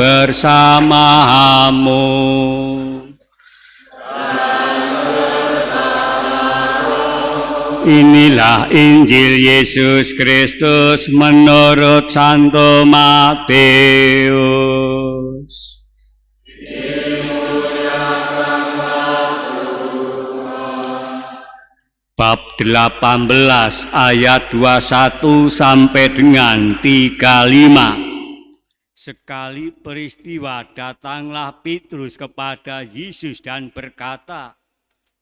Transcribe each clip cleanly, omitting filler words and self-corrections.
bersamamu. Inilah Injil Yesus Kristus menurut Santo Matius. Bab 18 ayat 21 sampai dengan 35. Sekali peristiwa datanglah Petrus kepada Yesus dan berkata,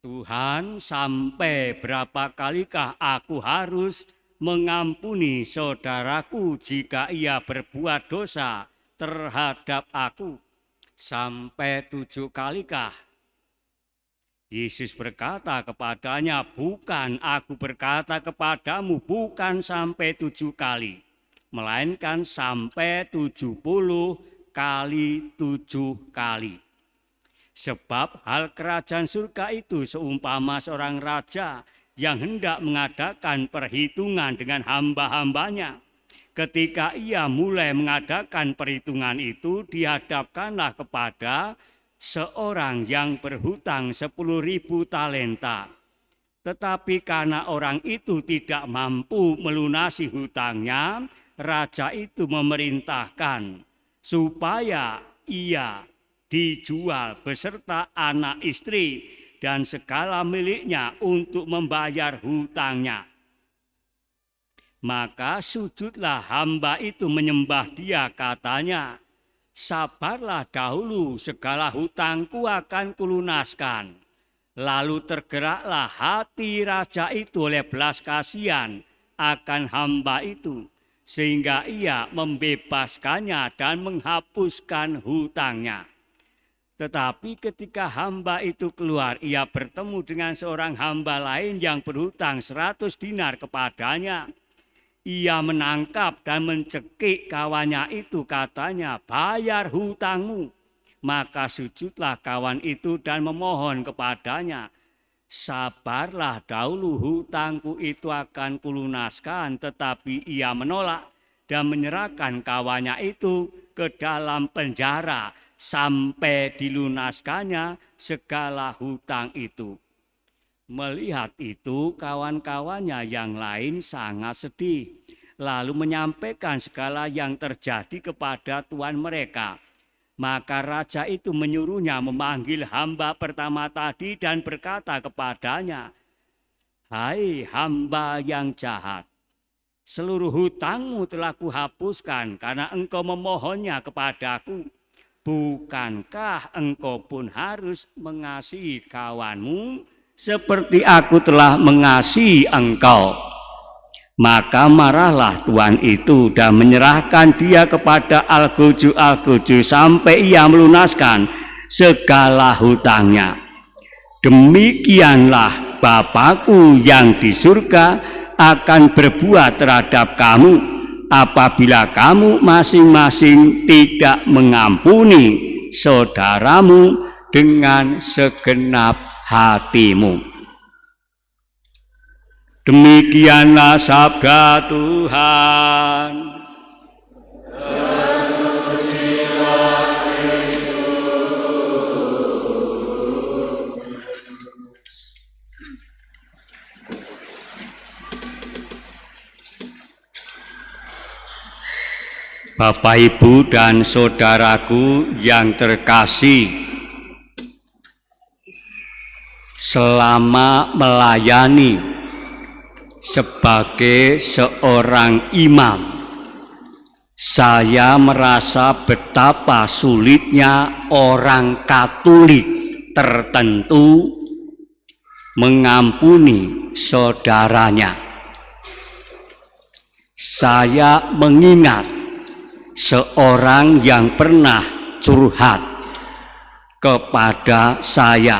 Tuhan, sampai berapa kalikah aku harus mengampuni saudaraku jika ia berbuat dosa terhadap aku? Sampai 7 kalikah? Yesus berkata kepadanya, bukan, aku berkata kepadamu, bukan sampai 7 kali, melainkan sampai 70 kali 7 kali. Sebab hal kerajaan surga itu seumpama seorang raja yang hendak mengadakan perhitungan dengan hamba-hambanya. Ketika ia mulai mengadakan perhitungan itu, dihadapkanlah kepada seorang yang berhutang 10.000 talenta. Tetapi karena orang itu tidak mampu melunasi hutangnya, raja itu memerintahkan supaya ia dijual beserta anak istri dan segala miliknya untuk membayar hutangnya. Maka sujudlah hamba itu menyembah dia, katanya, sabarlah dahulu, segala hutangku akan kulunaskan. Lalu tergeraklah hati raja itu oleh belas kasihan akan hamba itu, sehingga ia membebaskannya dan menghapuskan hutangnya. Tetapi ketika hamba itu keluar, ia bertemu dengan seorang hamba lain yang berhutang 100 dinar kepadanya. Ia menangkap dan mencekik kawannya itu, katanya, bayar hutangmu. Maka sujudlah kawan itu dan memohon kepadanya, sabarlah dahulu, hutangku itu akan kulunaskan. Tetapi ia menolak dan menyerahkan kawannya itu ke dalam penjara sampai dilunaskannya segala hutang itu. Melihat itu, kawan-kawannya yang lain sangat sedih, lalu menyampaikan segala yang terjadi kepada tuan mereka. Maka raja itu menyuruhnya memanggil hamba pertama tadi dan berkata kepadanya, hai hamba yang jahat, seluruh hutangmu telah kuhapuskan karena engkau memohonnya kepadaku. Bukankah engkau pun harus mengasihi kawanmu seperti aku telah mengasihi engkau? Maka marahlah tuan itu dan menyerahkan dia kepada algojo-algojo sampai ia melunaskan segala hutangnya. Demikianlah Bapakku yang di surga akan berbuat terhadap kamu apabila kamu masing-masing tidak mengampuni saudaramu dengan segenap hatimu. Demikianlah sabda Tuhan. Bapak, Ibu, dan saudaraku yang terkasih, selama melayani sebagai seorang imam, saya merasa betapa sulitnya orang Katolik tertentu mengampuni saudaranya. Saya mengingat seorang yang pernah curhat kepada saya.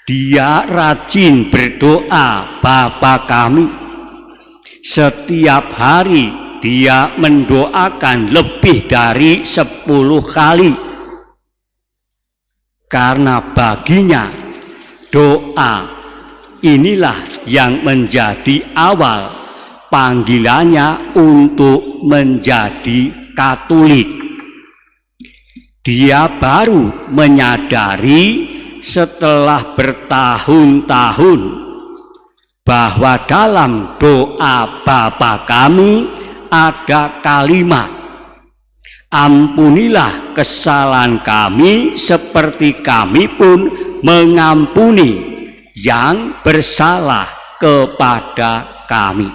Dia rajin berdoa, Bapa kami. Setiap hari dia mendoakan lebih dari 10 kali. Karena baginya doa inilah yang menjadi awal panggilannya untuk menjadi Katolik. Dia baru menyadari setelah bertahun-tahun bahwa dalam doa Bapa kami ada kalimat, ampunilah kesalahan kami seperti kami pun mengampuni yang bersalah kepada kami.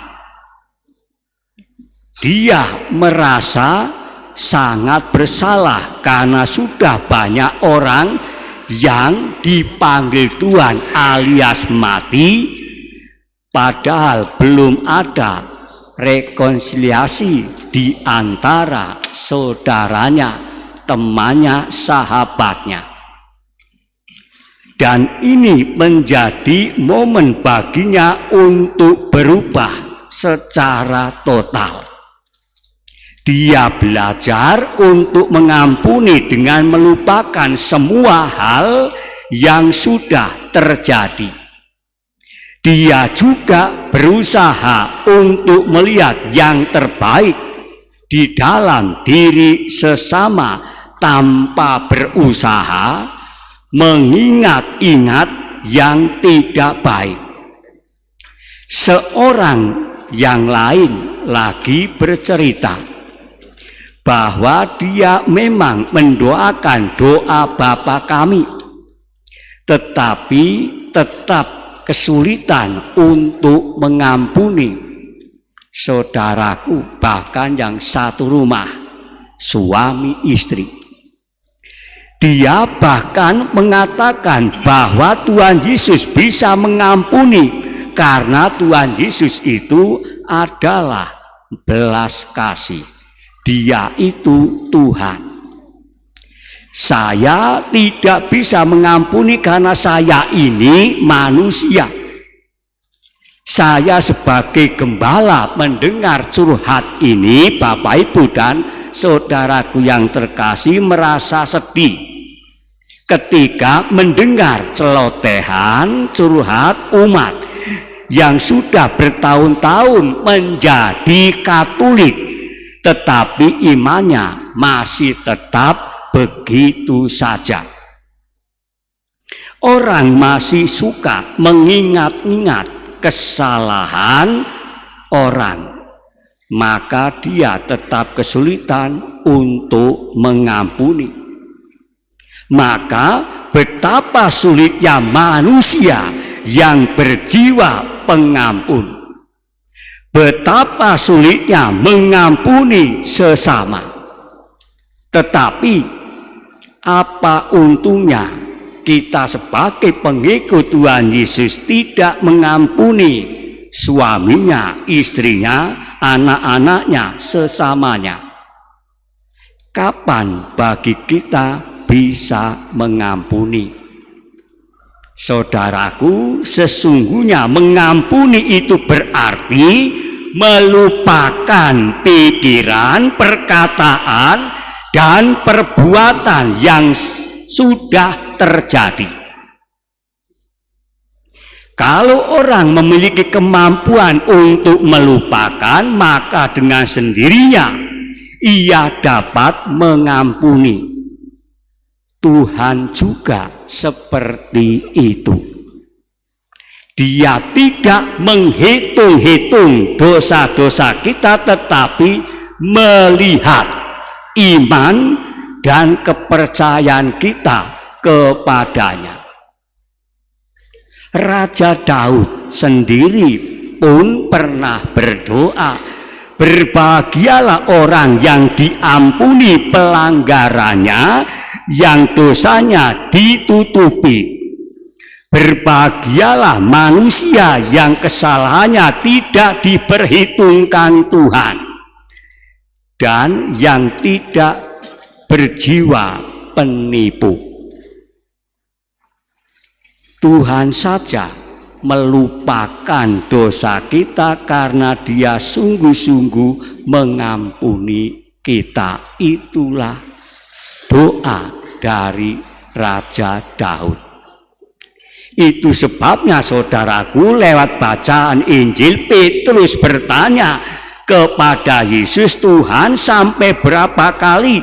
Dia merasa sangat bersalah karena sudah banyak orang yang dipanggil Tuhan alias mati, padahal belum ada rekonsiliasi di antara saudaranya, temannya, sahabatnya. Dan ini menjadi momen baginya untuk berubah secara total. Dia belajar untuk mengampuni dengan melupakan semua hal yang sudah terjadi. Dia juga berusaha untuk melihat yang terbaik di dalam diri sesama tanpa berusaha mengingat-ingat yang tidak baik. Seorang yang lain lagi bercerita bahwa dia memang mendoakan doa Bapa kami, tetapi tetap kesulitan untuk mengampuni saudaraku, bahkan yang satu rumah, suami istri. Dia bahkan mengatakan bahwa Tuhan Yesus bisa mengampuni karena Tuhan Yesus itu adalah belas kasih. Dia itu Tuhan. Saya tidak bisa mengampuni karena saya ini manusia. Saya sebagai gembala mendengar curhat ini, Bapak Ibu dan saudaraku yang terkasih, merasa sedih ketika mendengar celotehan curhat umat yang sudah bertahun-tahun menjadi Katolik, tetapi imannya masih tetap begitu saja. Orang masih suka mengingat-ingat kesalahan orang, maka dia tetap kesulitan untuk mengampuni. Maka betapa sulitnya manusia yang berjiwa pengampun. Betapa sulitnya mengampuni sesama. Tetapi apa untungnya kita sebagai pengikut Tuhan Yesus tidak mengampuni suaminya, istrinya, anak-anaknya, sesamanya? Kapan bagi kita bisa mengampuni? Saudaraku, sesungguhnya mengampuni itu berarti melupakan pikiran, perkataan, dan perbuatan yang sudah terjadi. Kalau orang memiliki kemampuan untuk melupakan, maka dengan sendirinya ia dapat mengampuni. Tuhan juga seperti itu. Dia tidak menghitung-hitung dosa-dosa kita, tetapi melihat iman dan kepercayaan kita kepadanya. Raja Daud sendiri pun pernah berdoa, berbahagialah orang yang diampuni pelanggarannya, yang dosanya ditutupi. Berbahagialah manusia yang kesalahannya tidak diperhitungkan Tuhan, dan yang tidak berjiwa penipu. Tuhan saja melupakan dosa kita karena Dia sungguh-sungguh mengampuni kita. Itulah doa dari Raja Daud. Itu sebabnya saudaraku, lewat bacaan Injil, Petrus bertanya kepada Yesus, Tuhan, sampai berapa kali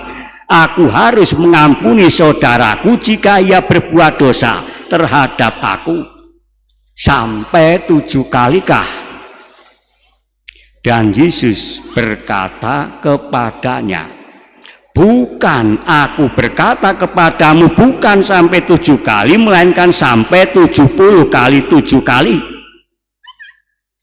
Aku harus mengampuni saudaraku jika ia berbuat dosa terhadap aku. Sampai 7 kalikah? Dan Yesus berkata kepadanya, bukan, aku berkata kepadamu bukan sampai 7 kali, melainkan sampai 70 kali 7 kali.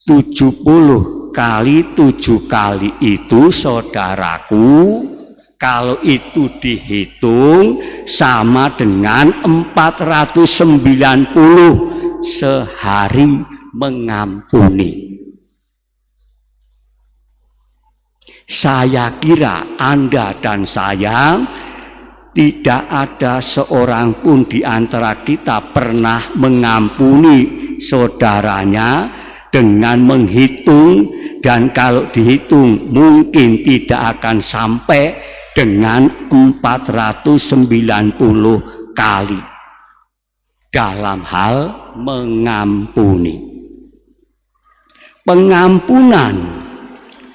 70 kali 7 kali itu, saudaraku, kalau itu dihitung sama dengan 490 sehari mengampuni. Saya kira Anda dan saya tidak ada seorang pun di antara kita pernah mengampuni saudaranya dengan menghitung, dan kalau dihitung mungkin tidak akan sampai dengan 490 kali dalam hal mengampuni. Pengampunan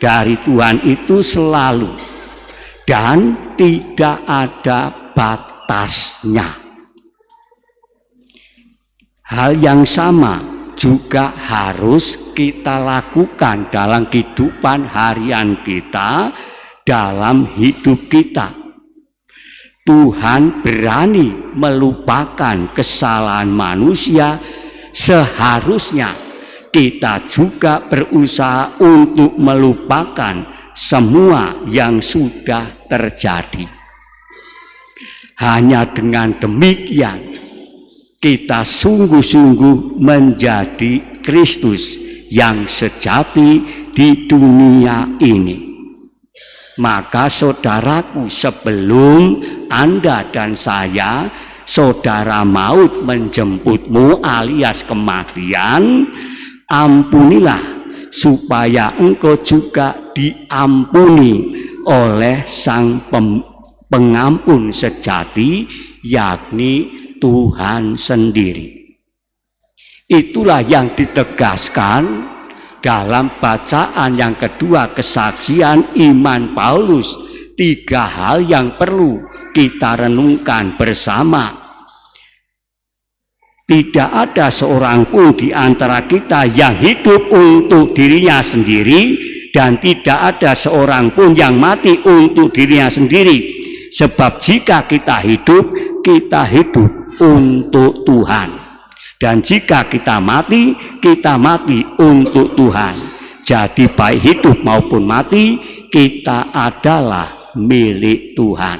dari Tuhan itu selalu dan tidak ada batasnya. Hal yang sama juga harus kita lakukan dalam kehidupan harian kita, dalam hidup kita. Tuhan berani melupakan kesalahan manusia, seharusnya kita juga berusaha untuk melupakan semua yang sudah terjadi. Hanya dengan demikian kita sungguh-sungguh menjadi Kristus yang sejati di dunia ini. Maka saudaraku, sebelum Anda dan saya, saudara maut menjemputmu alias kematian, ampunilah supaya engkau juga diampuni oleh Sang Pengampun sejati, yakni Tuhan sendiri. Itulah yang ditegaskan dalam bacaan yang kedua, kesaksian iman Paulus. 3 hal yang perlu kita renungkan bersama. Tidak ada seorang pun di antara kita yang hidup untuk dirinya sendiri, dan tidak ada seorang pun yang mati untuk dirinya sendiri. Sebab jika kita hidup untuk Tuhan. Dan jika kita mati untuk Tuhan. Jadi baik hidup maupun mati, kita adalah milik Tuhan.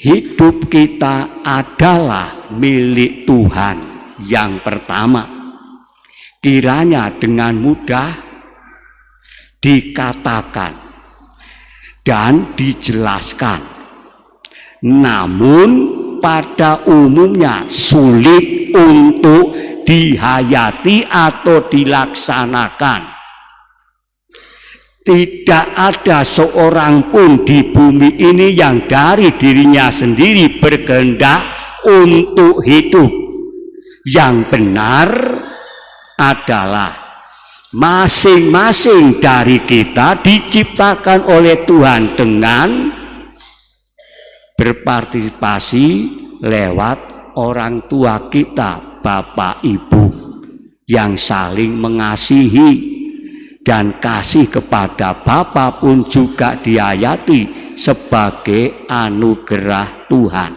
Hidup kita adalah milik Tuhan. Yang pertama, kiranya dengan mudah dikatakan dan dijelaskan, namun pada umumnya sulit untuk dihayati atau dilaksanakan. Tidak ada seorang pun di bumi ini yang dari dirinya sendiri berkehendak untuk hidup. Yang benar adalah masing-masing dari kita diciptakan oleh Tuhan dengan berpartisipasi lewat orang tua kita, Bapak Ibu, yang saling mengasihi. Dan kasih kepada Bapa pun juga diayati sebagai anugerah Tuhan.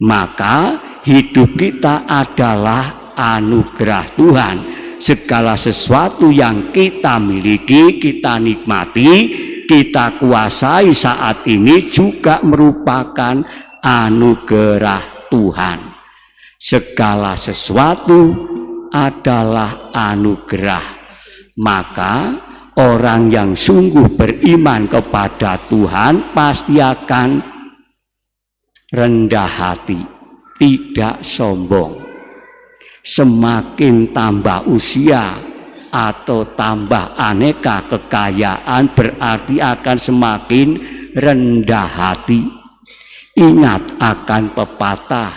Maka hidup kita adalah anugerah Tuhan. Segala sesuatu yang kita miliki, kita nikmati, kita kuasai saat ini juga merupakan anugerah Tuhan. Segala sesuatu adalah anugerah. Maka orang yang sungguh beriman kepada Tuhan pasti akan rendah hati, tidak sombong. Semakin tambah usia atau tambah aneka kekayaan berarti akan semakin rendah hati. Ingat akan pepatah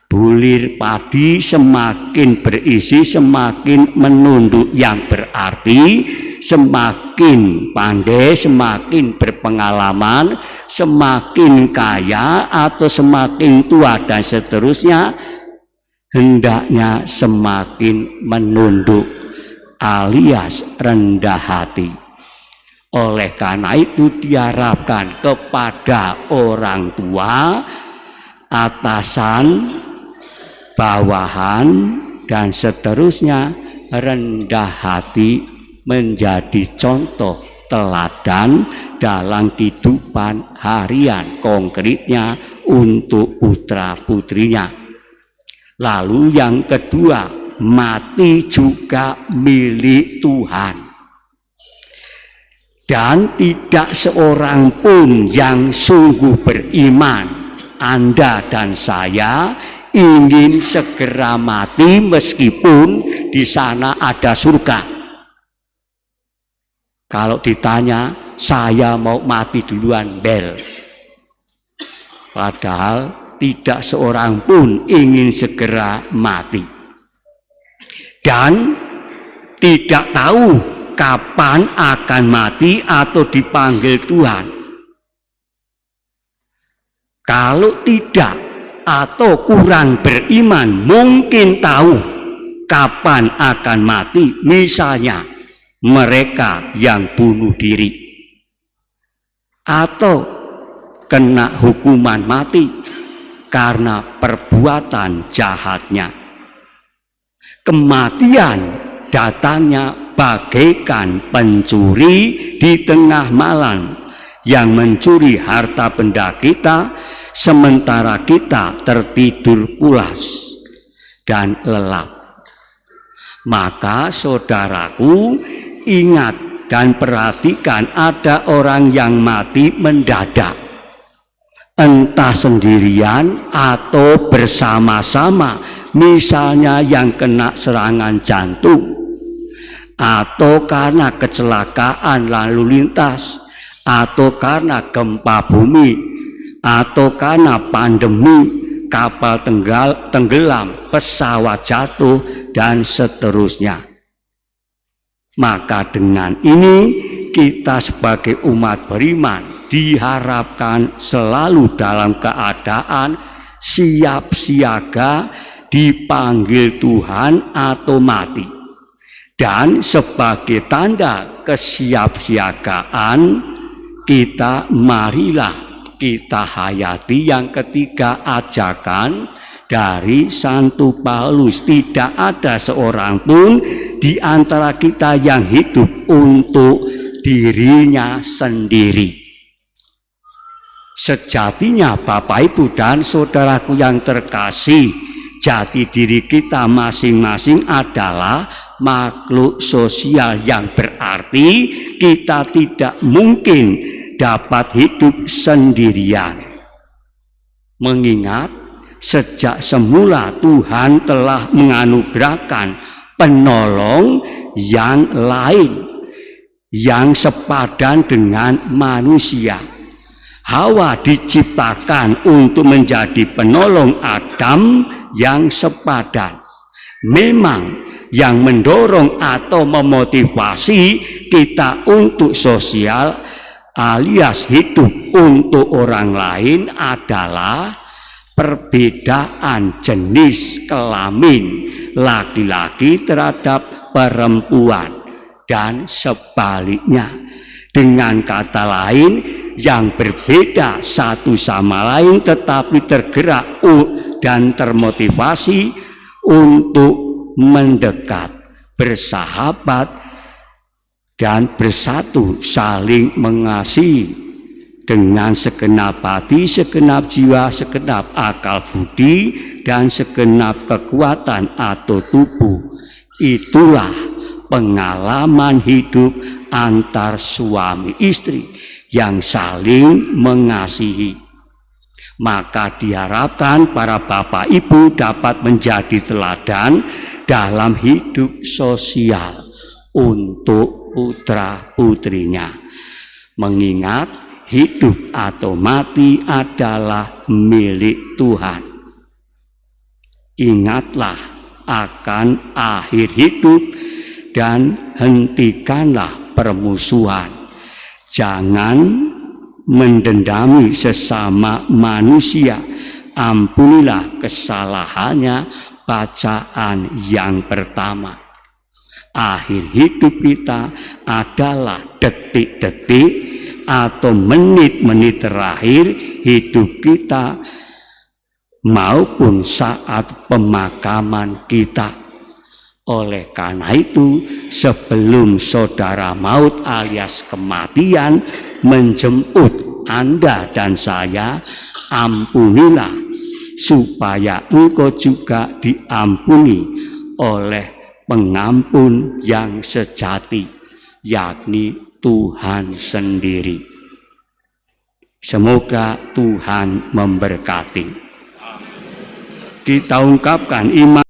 Bulir padi semakin berisi, semakin menunduk, yang berarti semakin pandai, semakin berpengalaman, semakin kaya atau semakin tua dan seterusnya, hendaknya semakin menunduk alias rendah hati. Oleh karena itu diharapkan kepada orang tua, atasan, bawahan, dan seterusnya, rendah hati menjadi contoh teladan dalam kehidupan harian konkretnya untuk putra-putrinya. Lalu yang kedua, mati juga milik Tuhan. Dan tidak seorang pun yang sungguh beriman, Anda dan saya, ingin segera mati meskipun di sana ada surga. Kalau ditanya, saya mau mati duluan, bel. Padahal tidak seorang pun ingin segera mati. Dan tidak tahu kapan akan mati atau dipanggil Tuhan. Kalau tidak atau kurang beriman, mungkin tahu kapan akan mati. Misalnya mereka yang bunuh diri atau kena hukuman mati karena perbuatan jahatnya. Kematian datangnya bagaikan pencuri di tengah malam yang mencuri harta benda kita, sementara kita tertidur pulas dan lelap. Maka saudaraku, ingat dan perhatikan, ada orang yang mati mendadak, entah sendirian atau bersama-sama. Misalnya yang kena serangan jantung, atau karena kecelakaan lalu lintas, atau karena gempa bumi, atau karena pandemi, kapal tenggelam, pesawat jatuh, dan seterusnya. Maka dengan ini kita sebagai umat beriman diharapkan selalu dalam keadaan siap siaga dipanggil Tuhan atau mati. Dan sebagai tanda kesiapsiagaan kita, marilah kita hayati yang ketiga, ajakan dari Santo Paulus. Tidak ada seorang pun di antara kita yang hidup untuk dirinya sendiri. Sejatinya Bapak, Ibu, dan saudaraku yang terkasih, jati diri kita masing-masing adalah makhluk sosial, yang berarti kita tidak mungkin dapat hidup sendirian. Mengingat sejak semula Tuhan telah menganugerahkan penolong yang lain yang sepadan dengan manusia. Hawa diciptakan untuk menjadi penolong Adam yang sepadan. Memang yang mendorong atau memotivasi kita untuk sosial alias hidup untuk orang lain adalah perbedaan jenis kelamin laki-laki terhadap perempuan dan sebaliknya. Dengan kata lain, yang berbeda satu sama lain tetapi tergerak dan termotivasi untuk mendekat, bersahabat, dan bersatu, saling mengasihi dengan segenap hati, segenap jiwa, segenap akal budi, dan segenap kekuatan atau tubuh. Itulah pengalaman hidup antar suami istri yang saling mengasihi. Maka diharapkan para bapak ibu dapat menjadi teladan dalam hidup sosial untuk putra putrinya. Mengingat hidup atau mati adalah milik Tuhan. ingatlah akan akhir hidup dan hentikanlah permusuhan. Jangan mendendami sesama manusia, ampunilah kesalahannya. Bacaan yang pertama. Akhir hidup kita adalah detik-detik atau menit-menit terakhir hidup kita maupun saat pemakaman kita. Oleh karena itu, sebelum saudara maut alias kematian menjemput Anda dan saya, ampunilah supaya engkau juga diampuni oleh pengampun yang sejati, yakni Tuhan sendiri. Semoga Tuhan memberkati. Kita ungkapkan iman